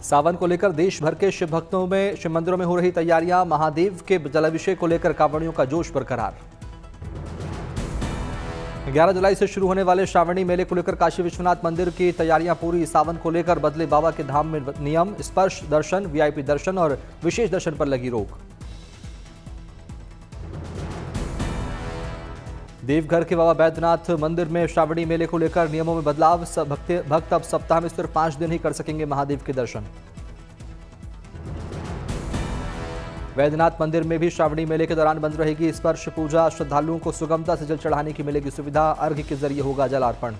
सावन को लेकर देश भर के शिव भक्तों में शिव मंदिरों में हो रही तैयारियां। महादेव के जलाभिषेक को लेकर कांवड़ियों का जोश बरकरार। 11 जुलाई से शुरू होने वाले श्रावणी मेले को लेकर काशी विश्वनाथ मंदिर की तैयारियां पूरी। सावन को लेकर बदले बाबा के धाम में नियम, स्पर्श दर्शन, वीआईपी दर्शन और विशेष दर्शन पर लगी रोक। देवघर के बाबा बैद्यनाथ मंदिर में श्रावणी मेले को लेकर नियमों में बदलाव। भक्त अब सप्ताह में सिर्फ 5 दिन ही कर सकेंगे महादेव के दर्शन। बैद्यनाथ मंदिर में भी श्रावणी मेले के दौरान बंद रहेगी स्पर्श पूजा। श्रद्धालुओं को सुगमता से जल चढ़ाने की मिलेगी सुविधा। अर्घ्य के जरिए होगा जलार्पण।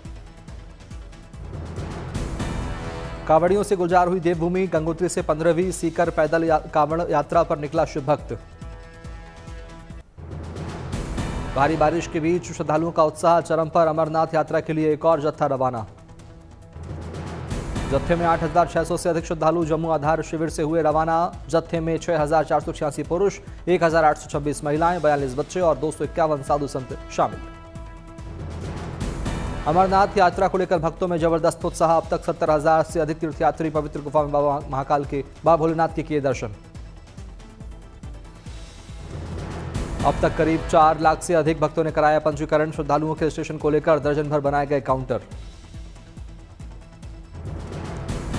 कांवड़ियों से गुलजार हुई देवभूमि। गंगोत्री से 15वीं सीकर पैदल कांवड़ यात्रा पर निकला शिव भक्त। भारी बारिश के बीच श्रद्धालुओं का उत्साह चरम पर। अमरनाथ यात्रा के लिए एक और जत्था रवाना। जत्थे में 8,600 से अधिक श्रद्धालु जम्मू आधार शिविर से हुए रवाना। जत्थे में 6,486 पुरुष, 1,826 महिलाएं, 42 बच्चे और 251 साधु संत शामिल। अमरनाथ यात्रा को लेकर भक्तों में जबरदस्त उत्साह। अब तक 70,000 से अधिक तीर्थयात्री पवित्र गुफा में बाबा महाकाल के बाबा भोलेनाथ के किए दर्शन। अब तक करीब 4 लाख से अधिक भक्तों ने कराया पंजीकरण। श्रद्धालुओं के रजिस्ट्रेशन को लेकर दर्जन भर बनाए गए काउंटर।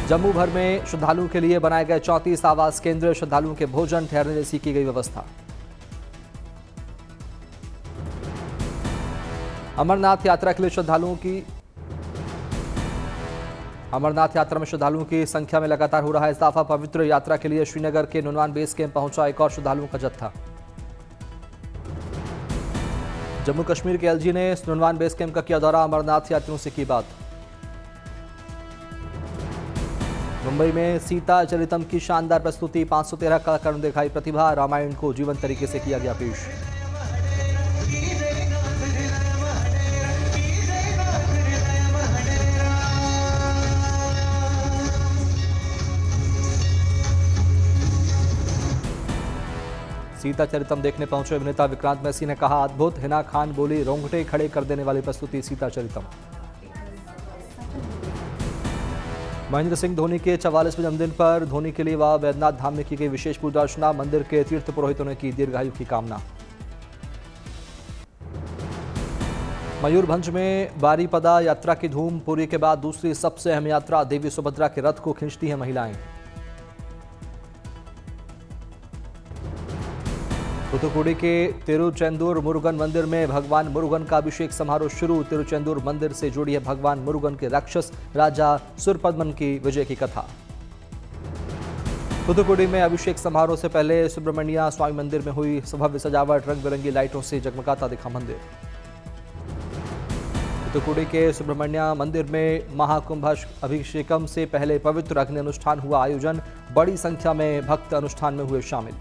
जम्मू भर में श्रद्धालुओं के लिए बनाए गए 34 आवास केंद्र। श्रद्धालुओं के भोजन ठहरने जैसी की गई व्यवस्था। अमरनाथ यात्रा के लिए अमरनाथ यात्रा में श्रद्धालुओं की संख्या में लगातार हो रहा है इजाफा। पवित्र यात्रा के लिए श्रीनगर के नुनवान बेस कैंप पहुंचा एक और श्रद्धालुओं का जत्था। जम्मू कश्मीर के एलजी ने नुनवान बेस कैंप का किया दौरा। अमरनाथ यात्रियों से की बात। मुंबई में सीता चरितम की शानदार प्रस्तुति। 513 कलाकारों ने दिखाई प्रतिभा। रामायण को जीवंत तरीके से किया गया पेश। सीता चरितम देखने पहुंचे अभिनेता विक्रांत मैसी ने कहा अद्भुत। हिना खान बोली रोंगटे खड़े कर देने वाली प्रस्तुति सीता चरितम। महेंद्र सिंह धोनी के 44वें जन्मदिन पर धोनी के लिए बाबा बैद्यनाथ धाम में की गई विशेष पूजा अर्चना। मंदिर के तीर्थ पुरोहितों ने की दीर्घायु की कामना। मयूरभंज में बारीपदा यात्रा की धूम। पुरी के बाद दूसरी सबसे अहम यात्रा। देवी सुभद्रा के रथ को खींचती हैं महिलाएं। तूतुकुड़ी के तिरुचेंदूर मुरुगन मंदिर में भगवान मुरुगन का अभिषेक समारोह शुरू। तिरुचेंदूर मंदिर से जुड़ी है भगवान मुरुगन के राक्षस राजा सुरपद्मन की विजय की कथा। तूतुकुड़ी में अभिषेक समारोह से पहले सुब्रमण्य स्वामी मंदिर में हुई भव्य सजावट। रंग बिरंगी लाइटों से जगमगाता दिखा मंदिर। तूतुकुड़ी के सुब्रमण्य मंदिर में महाकुंभ अभिषेकम से पहले पवित्र अग्नि अनुष्ठान हुआ आयोजन। बड़ी संख्या में भक्त अनुष्ठान में हुए शामिल।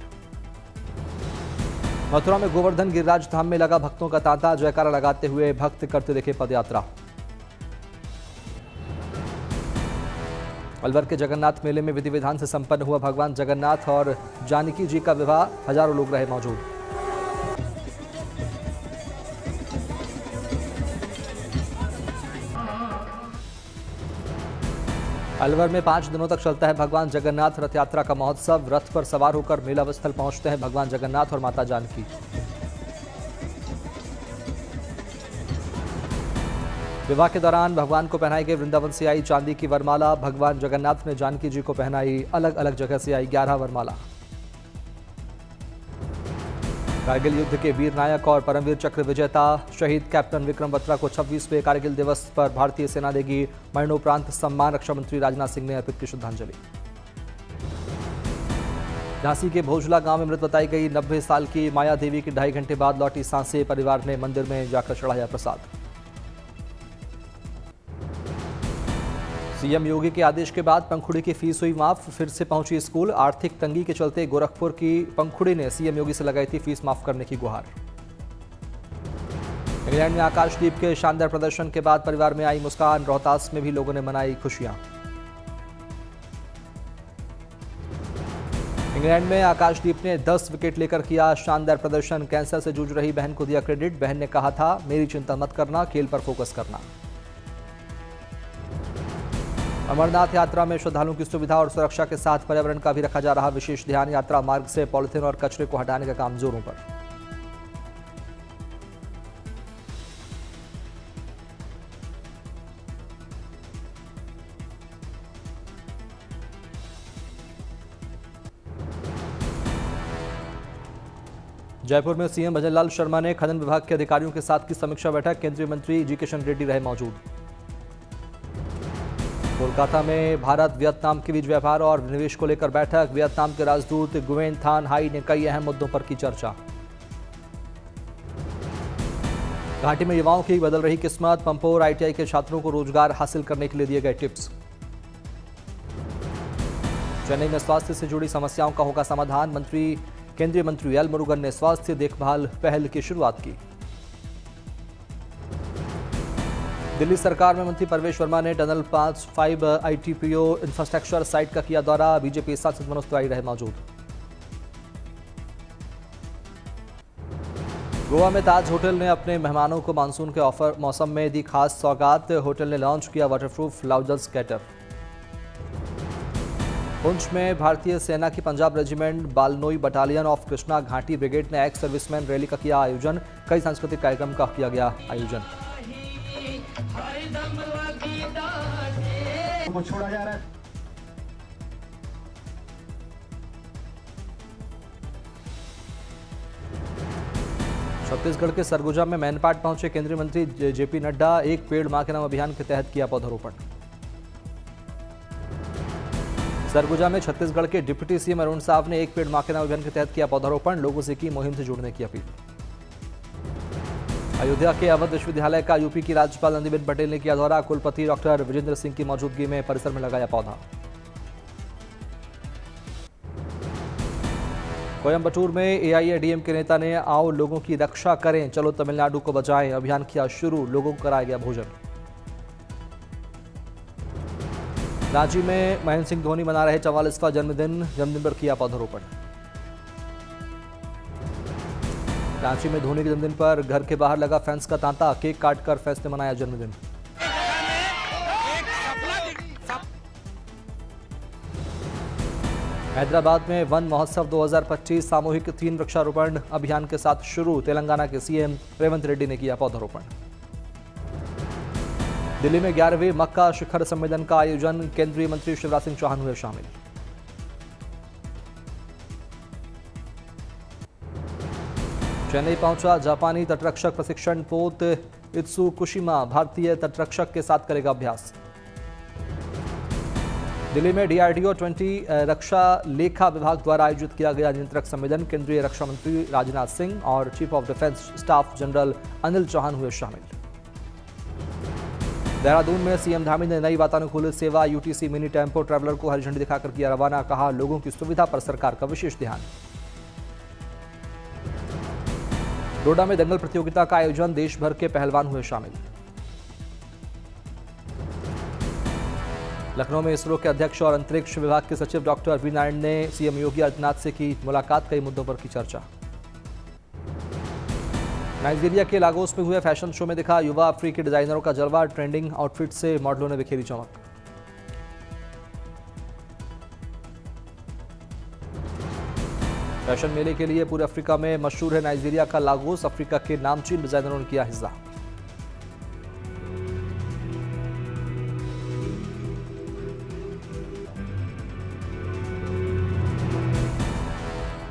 मथुरा में गोवर्धन गिरिराज धाम में लगा भक्तों का तांता। जयकारा लगाते हुए भक्त करते दिखे पदयात्रा। अलवर के जगन्नाथ मेले में विधि विधान से संपन्न हुआ भगवान जगन्नाथ और जानकी जी का विवाह। हजारों लोग रहे मौजूद। अलवर में 5 दिनों तक चलता है भगवान जगन्नाथ रथ यात्रा का महोत्सव। रथ पर सवार होकर मेला स्थल पहुंचते हैं भगवान जगन्नाथ और माता जानकी। विवाह के दौरान भगवान को पहनाई गई वृंदावन से आई चांदी की वरमाला। भगवान जगन्नाथ ने जानकी जी को पहनाई अलग अलग जगह से आई 11 वरमाला। कारगिल युद्ध के वीर नायक और परमवीर चक्र विजेता शहीद कैप्टन विक्रम बत्रा को 26वें कारगिल दिवस पर भारतीय सेना देगी मरणोपरांत सम्मान। रक्षा मंत्री राजनाथ सिंह ने अर्पित की श्रद्धांजलि। झांसी के भोजला गांव में मृत बताई गई 90 साल की माया देवी की 2.5 घंटे बाद लौटी सांसें। परिवार ने मंदिर में जाकर चढ़ाया प्रसाद। सीएम योगी के आदेश के बाद पंखुड़ी की फीस हुई माफ। फिर से पहुंची स्कूल। आर्थिक तंगी के चलते गोरखपुर की पंखुड़ी ने सीएम योगी से लगाई थी फीस माफ करने की गुहार। इंग्लैंड में आकाशदीप के शानदार प्रदर्शन के बाद परिवार में आई मुस्कान। रोहतास में भी लोगों ने मनाई खुशियां। इंग्लैंड में आकाशदीप ने 10 विकेट लेकर किया शानदार प्रदर्शन। कैंसर से जूझ रही बहन को दिया क्रेडिट। बहन ने कहा था मेरी चिंता मत करना, खेल पर फोकस करना। अमरनाथ यात्रा में श्रद्धालुओं की सुविधा और सुरक्षा के साथ पर्यावरण का भी रखा जा रहा विशेष ध्यान। यात्रा मार्ग से पॉलिथीन और कचरे को हटाने का काम जोरों पर। जयपुर में सीएम भजनलाल शर्मा ने खनन विभाग के अधिकारियों के साथ की समीक्षा बैठक। केंद्रीय मंत्री जी किशन रेड्डी रहे मौजूद। कोलकाता में भारत वियतनाम के बीच व्यापार और निवेश को लेकर बैठक। वियतनाम के राजदूत गुवेन थान हाई ने कई अहम मुद्दों पर की चर्चा। घाटी में युवाओं की बदल रही किस्मत। पंपोर आईटीआई के छात्रों को रोजगार हासिल करने के लिए दिए गए टिप्स। चेन्नई में स्वास्थ्य से जुड़ी समस्याओं का होगा समाधान। केंद्रीय मंत्री एल मुरुगन ने स्वास्थ्य देखभाल पहल की शुरुआत की। दिल्ली सरकार में मंत्री परवेश वर्मा ने टनल 5 आईटीपीओ इंफ्रास्ट्रक्चर साइट का किया दौरा। बीजेपी सांसद मनोज तिवारी रहे मौजूद। गोवा में ताज होटल ने अपने मेहमानों को मानसून के मौसम में दी खास सौगात। होटल ने लॉन्च किया वाटरप्रूफ लाउंज स्केटर। पुंछ में भारतीय सेना की पंजाब रेजिमेंट बालनोई battalion of Krishna Ghati brigade ने एक्स सर्विसमैन रैली का किया आयोजन। कई सांस्कृतिक कार्यक्रम का किया गया आयोजन। छोड़ा जा रहा है। छत्तीसगढ़ के सरगुजा में मैनपाट पहुंचे केंद्रीय मंत्री जेपी नड्डा। एक पेड़ मां के नाम अभियान के तहत किया पौधारोपण। सरगुजा में छत्तीसगढ़ के डिप्टी सीएम अरुण साव ने एक पेड़ मां के नाम अभियान के तहत किया पौधारोपण। लोगों से की मुहिम से जुड़ने की अपील। अयोध्या के अवध विश्वविद्यालय का यूपी की राज्यपाल आनंदीबेन पटेल ने किया दौरा। कुलपति डॉक्टर विजेंद्र सिंह की मौजूदगी में परिसर में लगाया पौधा। कोयंबटूर में एआईएडीएमके के नेता ने आओ लोगों की रक्षा करें, चलो तमिलनाडु को बचाएं अभियान किया शुरू। लोगों को कराया गया भोजन। रांची में महेंद्र सिंह धोनी मना रहे 44वां जन्मदिन पर किया पौधारोपण। रांची में धोनी के जन्मदिन पर घर के बाहर लगा फैंस का तांता। केक काटकर फैंस ने मनाया जन्मदिन। हैदराबाद में वन महोत्सव 2025 सामूहिक 3 वृक्षारोपण अभियान के साथ शुरू। तेलंगाना के सीएम रेवंत रेड्डी ने किया पौधारोपण। दिल्ली में 11वें मक्का शिखर सम्मेलन का आयोजन। केंद्रीय मंत्री शिवराज सिंह चौहान हुए शामिल। चेन्नई पहुंचा जापानी तटरक्षक प्रशिक्षण पोत इत्सुकुशिमा भारतीय तटरक्षक के साथ करेगा अभ्यास। दिल्ली में डीआरडीओ 20 रक्षा लेखा विभाग द्वारा आयोजित किया गया नियंत्रक सम्मेलन। केंद्रीय रक्षा मंत्री राजनाथ सिंह और chief of defence staff general Anil Chauhan हुए शामिल। देहरादून में सीएम धामी ने नई वातानुकूलित सेवा यूटीसी मिनी टेम्पो ट्रैवलर को हरी झंडी दिखाकर किया रवाना। कहा लोगों की सुविधा पर सरकार का विशेष ध्यान। डोडा में दंगल प्रतियोगिता का आयोजन। देश भर के पहलवान हुए शामिल। लखनऊ में इसरो के अध्यक्ष और अंतरिक्ष विभाग के सचिव डॉक्टर वी नारायण ने सीएम योगी आदित्यनाथ से की मुलाकात। कई मुद्दों पर की चर्चा। नाइजीरिया के लागोस में हुए फैशन शो में दिखा युवा अफ्रीकी डिजाइनरों का जलवा। ट्रेंडिंग आउटफिट से मॉडलों ने बिखेरी चमक। फैशन मेले के लिए पूरे अफ्रीका में मशहूर है नाइजीरिया का लागोस। अफ्रीका के नामचीन डिजाइनरों ने किया हिस्सा।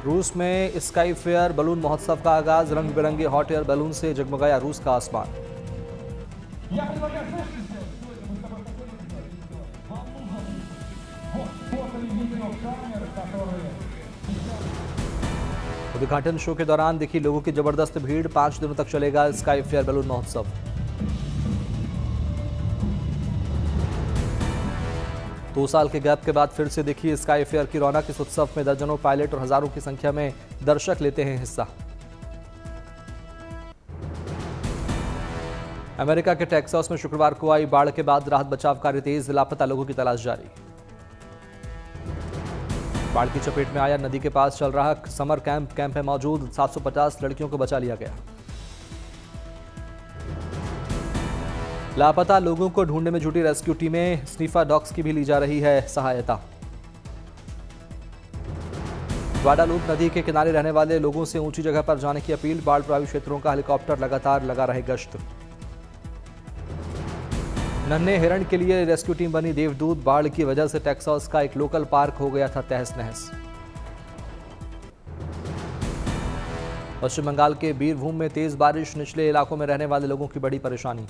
रूस में स्काई फेयर बलून महोत्सव का आगाज। रंग बिरंगे हॉट एयर बैलून से जगमगाया रूस का आसमान। उद्घाटन शो के दौरान दिखी लोगों की जबरदस्त भीड़। 5 दिनों तक चलेगा स्काई फेयर बैलून महोत्सव। दो साल के गैप के बाद फिर से दिखी स्काई फेयर की रौनक। इस उत्सव में दर्जनों पायलट और हजारों की संख्या में दर्शक लेते हैं हिस्सा। अमेरिका के टेक्सास में शुक्रवार को आई बाढ़ के बाद राहत बचाव कार्य तेज। लापता लोगों की तलाश जारी। बाढ़ की चपेट में आया नदी के पास चल रहा समर कैंप है मौजूद। 750 लड़कियों को बचा लिया गया। लापता लोगों को ढूंढने में जुटी रेस्क्यू टीमें, स्नीफर डॉग्स की भी ली जा रही है सहायता। ग्वाडालूप नदी के किनारे रहने वाले लोगों से ऊंची जगह पर जाने की अपील, बाढ़ प्रभावित क्षेत्रों का हेलीकॉप्टर लगातार लगा रहे गश्त। नन्हे हिरण के लिए रेस्क्यू टीम बनी देवदूत, बाढ़ की वजह से टेक्सास का एक लोकल पार्क हो गया था तहस नहस। पश्चिम बंगाल के बीरभूम में तेज बारिश, निचले इलाकों में रहने वाले लोगों की बड़ी परेशानी।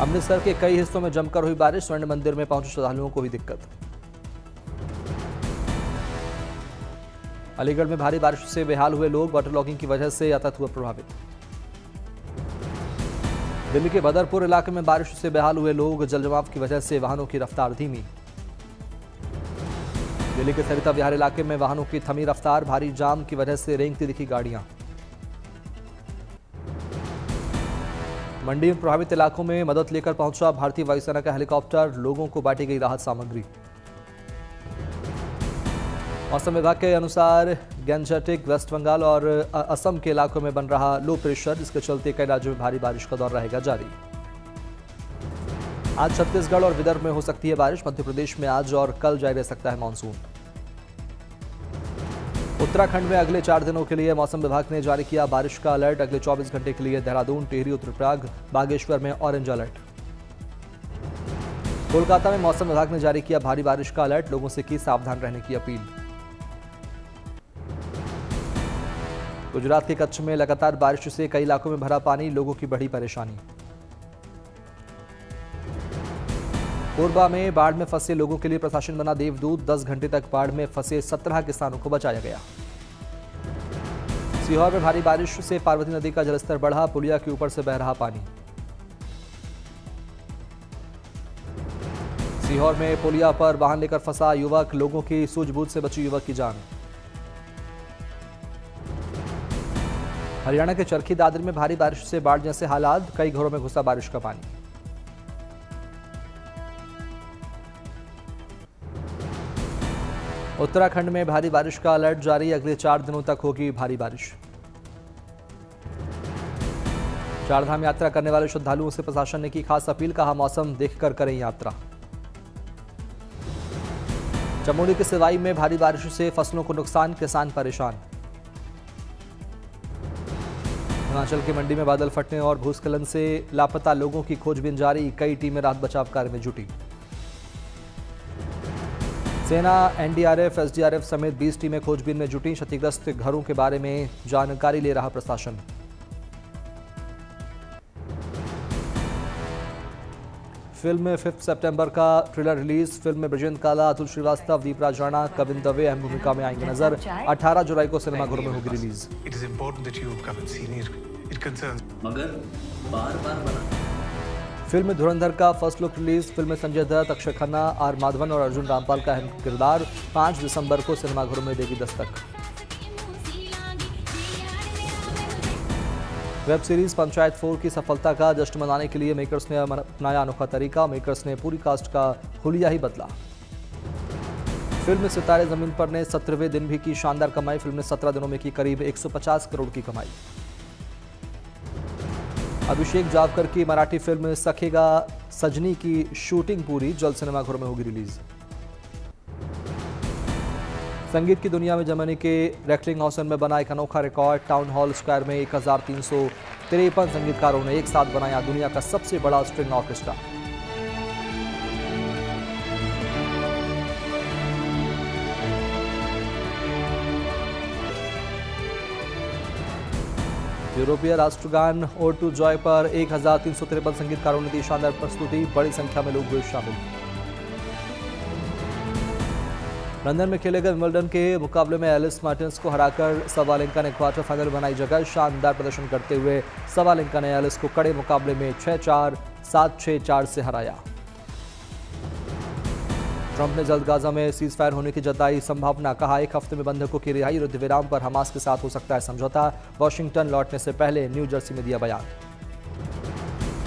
अमृतसर के कई हिस्सों में जमकर हुई बारिश, स्वर्ण मंदिर में पहुंचे श्रद्धालुओं को हुई दिक्कत। अलीगढ़ में भारी बारिश से बेहाल हुए लोग, वाटर लॉगिंग की वजह से यातायात हुआ प्रभावित। दिल्ली के बदरपुर इलाके में बारिश से बेहाल हुए लोग, जलजमाव की वजह से वाहनों की रफ्तार धीमी। दिल्ली के सरिता विहार इलाके में वाहनों की थमी रफ्तार, भारी जाम की वजह से रेंगती दिखी गाड़ियां। मंडी में प्रभावित इलाकों में मदद लेकर पहुंचा भारतीय वायुसेना का हेलीकॉप्टर, लोगों को बांटी गई राहत सामग्री। मौसम विभाग के अनुसार गैंजेटिक, वेस्ट बंगाल और असम के इलाकों में बन रहा लो प्रेशर, इसके चलते कई राज्यों में भारी बारिश का दौर रहेगा जारी। आज छत्तीसगढ़ और विदर्भ में हो सकती है बारिश, मध्य प्रदेश में आज और कल जारी रह सकता है मानसून। उत्तराखंड में अगले 4 दिनों के लिए मौसम विभाग ने जारी किया बारिश का अलर्ट, अगले 24 घंटे के लिए देहरादून, टिहरी, रुद्रप्रयाग, बागेश्वर में ऑरेंज अलर्ट। कोलकाता में मौसम विभाग ने जारी किया भारी बारिश का अलर्ट, लोगों से की सावधान रहने की अपील। गुजरात के कच्छ में लगातार बारिश से कई इलाकों में भरा पानी, लोगों की बढ़ी परेशानी। कोरबा में बाढ़ में फंसे लोगों के लिए प्रशासन बना देवदूत, 10 घंटे तक बाढ़ में फंसे 17 किसानों को बचाया गया। सीहोर में भारी बारिश से पार्वती नदी का जलस्तर बढ़ा, पुलिया के ऊपर से बह रहा पानी। सीहोर में पुलिया पर वाहन लेकर फंसा युवक, लोगों की सूझबूझ से बची युवक की जान। हरियाणा के चरखी दादरी में भारी बारिश से बाढ़ जैसे हालात, कई घरों में घुसा बारिश का पानी। उत्तराखंड में भारी बारिश का अलर्ट जारी, अगले 4 दिनों तक होगी भारी बारिश। चारधाम यात्रा करने वाले श्रद्धालुओं से प्रशासन ने की खास अपील, कहा मौसम देखकर करें यात्रा। चमोली के सिवाई में भारी बारिश से फसलों को नुकसान, किसान परेशान। हिमाचल के मंडी में बादल फटने और भूस्खलन से लापता लोगों की खोजबीन जारी, कई टीमें राहत बचाव कार्य में जुटी। सेना, एनडीआरएफ, एसडीआरएफ समेत 20 टीमें खोजबीन में जुटी, क्षतिग्रस्त घरों के बारे में जानकारी ले रहा प्रशासन। फिल्म में 5 सितंबर का ट्रेलर रिलीज, फिल्म में ब्रजेंद्र काला, अतुल श्रीवास्तव, दीपराज राणा, कविन दवे अहम भूमिका में आएंगे नजर। 18 जुलाई को सिनेमाघरों में होगी रिलीज। मगर बार-बार बना। फिल्म धुरंधर का फर्स्ट लुक रिलीज, फिल्म में संजय दत्त, अक्षय खन्ना, आर माधवन और अर्जुन रामपाल का अहम किरदार। 5 दिसंबर को सिनेमाघरों में देगी दस्तक। वेब सीरीज पंचायत 4 की सफलता का जश्न मनाने के लिए मेकर्स ने अपनाया अनोखा तरीका, मेकर्स ने पूरी कास्ट का हुलिया ही बदला। फिल्म सितारे जमीन पर ने 17वें दिन भी की शानदार कमाई, फिल्म ने 17 दिनों में की करीब 150 करोड़ की कमाई। अभिषेक जावकर की मराठी फिल्म सखेगा सजनी की शूटिंग पूरी, जल्द सिनेमाघरों में होगी रिलीज। संगीत की दुनिया में जर्मनी के रेक्लिंग हाउसन में बना एक अनोखा रिकॉर्ड, टाउन हॉल स्क्वायर में 1353 संगीतकारों ने एक साथ बनाया दुनिया का सबसे बड़ा स्ट्रिंग ऑर्केस्ट्रा। यूरोपीय राष्ट्रगान ओड टू जॉय पर 1353 संगीतकारों ने दी शानदार प्रस्तुति, बड़ी संख्या में लोग हुए शामिल। लंदन में खेले गए विंबलडन के मुकाबले में एलिस मार्टिन्स को हराकर सवालेंका ने क्वार्टर फाइनल बनाई जगह, शानदार प्रदर्शन करते हुए सवालेंका ने एलिस को कड़े मुकाबले में 6-4, 7-6, 4 से हराया। ट्रंप ने जल्द गाजा में सीज फायर होने की जताई संभावना, कहा 1 हफ्ते में बंधकों की रिहाई, युद्ध विराम पर हमास के साथ हो सकता है समझौता। वॉशिंगटन लौटने से पहले न्यू जर्सी में दिया बयान।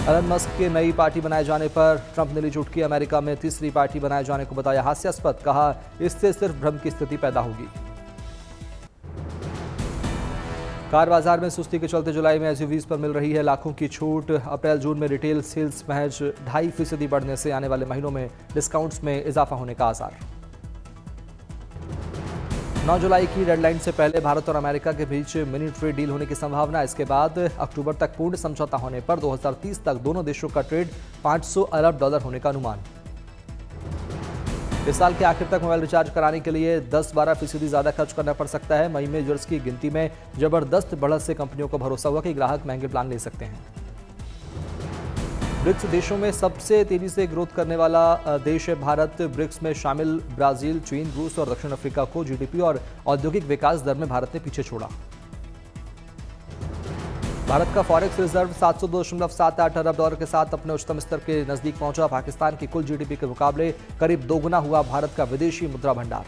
एलन मस्क के नई पार्टी बनाए जाने पर ट्रंप ने ली चुटकी, अमेरिका में तीसरी पार्टी बनाए जाने को बताया हास्यास्पद, कहा इससे सिर्फ भ्रम की स्थिति पैदा होगी। कार बाजार में सुस्ती के चलते जुलाई में एसयूवीज पर मिल रही है लाखों की छूट। अप्रैल जून में रिटेल सेल्स महज 2.5% बढ़ने से आने वाले महीनों में डिस्काउंट्स में इजाफा होने का आसार। 9 जुलाई की डेडलाइन से पहले भारत और अमेरिका के बीच मिनी ट्रेड डील होने की संभावना। इसके बाद अक्टूबर तक पूर्ण समझौता होने पर 2030 तक दोनों देशों का ट्रेड $500 अरब होने का अनुमान। इस साल के आखिर तक मोबाइल रिचार्ज कराने के लिए 10-12% ज्यादा खर्च करना पड़ सकता है। मई में यूजर्स की गिनती में जबरदस्त बढ़त से कंपनियों को भरोसा हुआ कि ग्राहक महंगे प्लान ले सकते हैं। ब्रिक्स देशों में सबसे तेजी से ग्रोथ करने वाला देश है भारत। ब्रिक्स में शामिल ब्राजील, चीन, रूस और दक्षिण अफ्रीका को जीडीपी और औद्योगिक विकास दर में भारत ने पीछे छोड़ा। भारत का फॉरेक्स रिजर्व $702.78 अरब के साथ अपने उच्चतम स्तर के नजदीक पहुंचा। पाकिस्तान की कुल जीडीपी के मुकाबले करीब दोगुना हुआ भारत का विदेशी मुद्रा भंडार।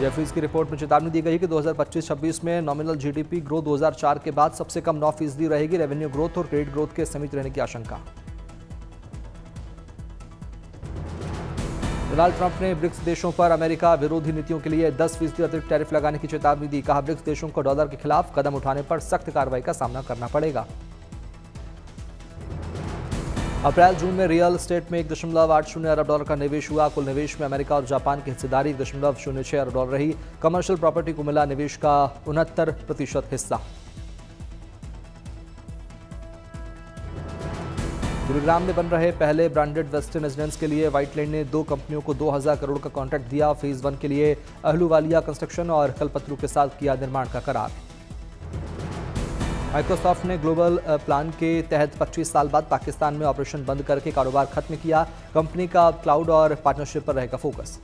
जेफरीज की रिपोर्ट में चेतावनी दी गई कि 2025-26 में नॉमिनल जीडीपी ग्रोथ 2004 के बाद सबसे कम 9% रहेगी। रेवेन्यू ग्रोथ और क्रेडिट ग्रोथ के सीमित रहने की आशंका। डोनाल्ड ट्रंप ने ब्रिक्स देशों पर अमेरिका विरोधी नीतियों के लिए 10% अतिरिक्त टैरिफ लगाने की चेतावनी दी। कहा, ब्रिक्स देशों को डॉलर के खिलाफ कदम उठाने पर सख्त कार्रवाई का सामना करना पड़ेगा। अप्रैल जून में रियल एस्टेट में $1.80 अरब का निवेश हुआ। कुल निवेश में अमेरिका और जापान की हिस्सेदारी $1.06 अरब रही। कमर्शियल प्रॉपर्टी को मिला निवेश का 69% हिस्सा। गुरुग्राम में बन रहे पहले ब्रांडेड वेस्टर्न रेजिडेंस के लिए व्हाइटलैंड ने 2 कंपनियों को 2000 करोड़ का कॉन्ट्रैक्ट दिया। फेज 1 के लिए अहलूवालिया कंस्ट्रक्शन और कलपतरू के साथ किया निर्माण का करार। माइक्रोसॉफ्ट ने ग्लोबल प्लान के तहत 25 साल बाद पाकिस्तान में ऑपरेशन बंद करके कारोबार खत्म किया। कंपनी का क्लाउड और पार्टनरशिप पर रहेगा फोकस।